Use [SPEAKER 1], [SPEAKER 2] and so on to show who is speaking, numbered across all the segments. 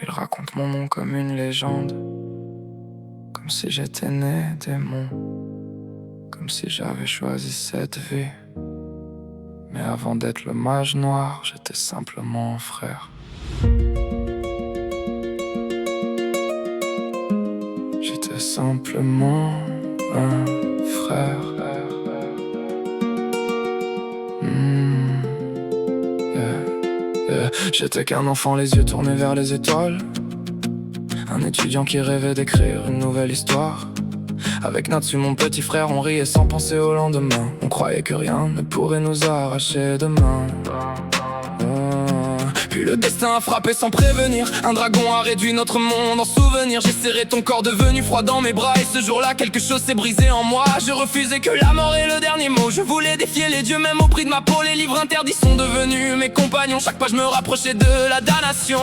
[SPEAKER 1] Il raconte mon nom comme une légende, comme si j'étais né démon, comme si j'avais choisi cette vie. Mais avant d'être le mage noir, j'étais simplement un frère. J'étais simplement un frère. J'étais qu'un enfant, les yeux tournés vers les étoiles, un étudiant qui rêvait d'écrire une nouvelle histoire. Avec Natsu, mon petit frère, on riait sans penser au lendemain. On croyait que rien ne pourrait nous arracher demain. Puis le destin a frappé sans prévenir. Un dragon a réduit notre monde en souvenir. J'ai serré ton corps devenu froid dans mes bras. Et ce jour-là, quelque chose s'est brisé en moi. Je refusais que la mort ait le dernier mot. Je voulais défier les dieux, même au prix de ma peau. Les livres interdits sont devenus mes compagnons. Chaque page me rapprochait de la damnation.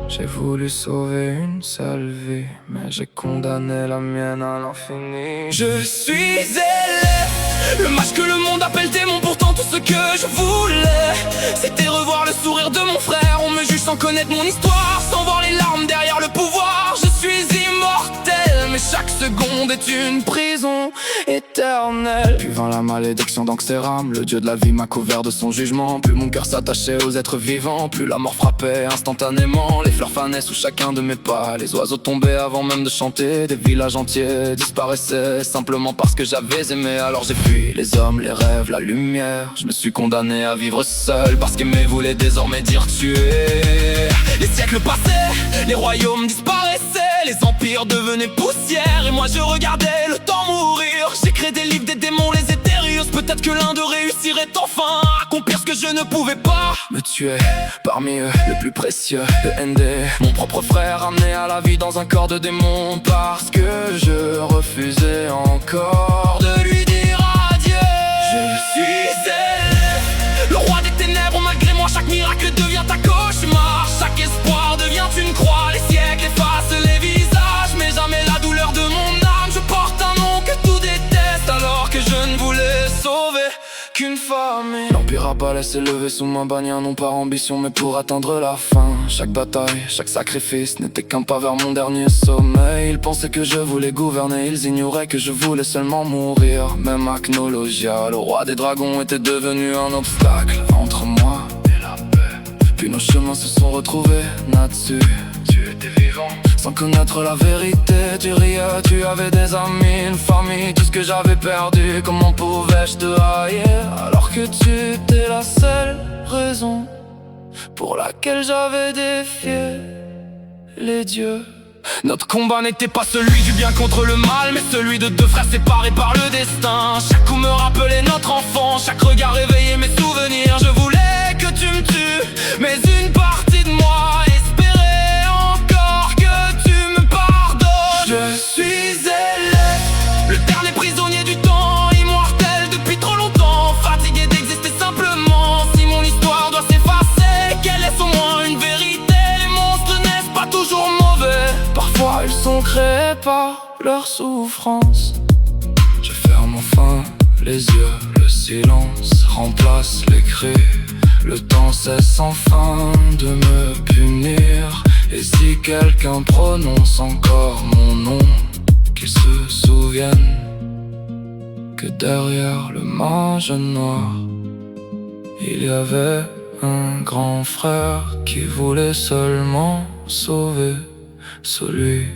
[SPEAKER 1] J'ai voulu sauver une seule vie, mais j'ai condamné la mienne à l'infini. Je suis élève, le mage que le monde appelle démon. Pourtant tout ce que je voulais, c'était revoir le sourire de mon frère. On me juge sans connaître mon histoire, sans voir les larmes derrière le pouvoir. Je suis immortel, mais chaque seconde est une prison éternelle. Puis vint la malédiction d'Anxéram, le dieu de la vie m'a couvert de son jugement. Plus mon cœur s'attachait aux êtres vivants, plus la mort frappait instantanément. Les fleurs fanaient sous chacun de mes pas, les oiseaux tombaient avant même de chanter. Des villages entiers disparaissaient simplement parce que j'avais aimé. Alors j'ai fui les hommes, les rêves, la lumière. Je me suis condamné à vivre seul parce qu'aimer voulait désormais dire tuer. Les siècles passaient, les royaumes disparaissaient, les empires devenaient poussière. Et moi je regardais le temps mourir. J'écris des livres, des démons, les éthérius. Peut-être que l'un d'eux réussirait enfin à accomplir ce que je ne pouvais pas. Me tuer, parmi eux, le plus précieux, le ND, mon propre frère amené à la vie dans un corps de démon. Parce que je refusais encore de lui dire adieu. Je suis élève, le roi des ténèbres. Malgré moi chaque miracle devient un cauchemar. Chaque espoir devient une croix. Les siècles effacent les visages, mais jamais la douleur de mon âme. Je porte un nom que tout déteste, alors que je ne voulais sauver qu'une famille. L'empire à balai s'est levé sous ma bannière, non par ambition mais pour atteindre la fin. Chaque bataille, chaque sacrifice n'était qu'un pas vers mon dernier sommeil. Ils pensaient que je voulais gouverner, ils ignoraient que je voulais seulement mourir. Même Aknologia, le roi des dragons, était devenu un obstacle entre moi et la paix. Puis nos chemins se sont retrouvés. Natsu, tu étais vivant sans connaître la vérité. Tu riais, tu avais des amis, une famille, tout ce que j'avais perdu. Comment pouvais-je te haïr alors que tu étais la seule raison pour laquelle j'avais défié les dieux. Notre combat n'était pas celui du bien contre le mal, mais celui de deux frères séparés par le destin. Chaque coup me rappelait notre enfant, chaque regard réveillait mes souvenirs. Je voulais que tu me tues, mais une partie de moi espérait encore que tu me pardonnes. Je suis élève, le dernier prisonnier du temps, immortel depuis trop longtemps, fatigué d'exister simplement. Si mon histoire doit s'effacer, qu'elle laisse au moins une vérité. Les monstres n'est-ce pas toujours mauvais? Parfois ils sont créés par leur souffrance. Je ferme enfin les yeux, le silence remplace les cris. Le temps cesse enfin de me punir. Et si quelqu'un prononce encore mon nom, qu'il se souvienne que derrière le mage noir, il y avait un grand frère qui voulait seulement sauver celui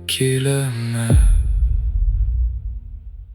[SPEAKER 1] qu'il aimait.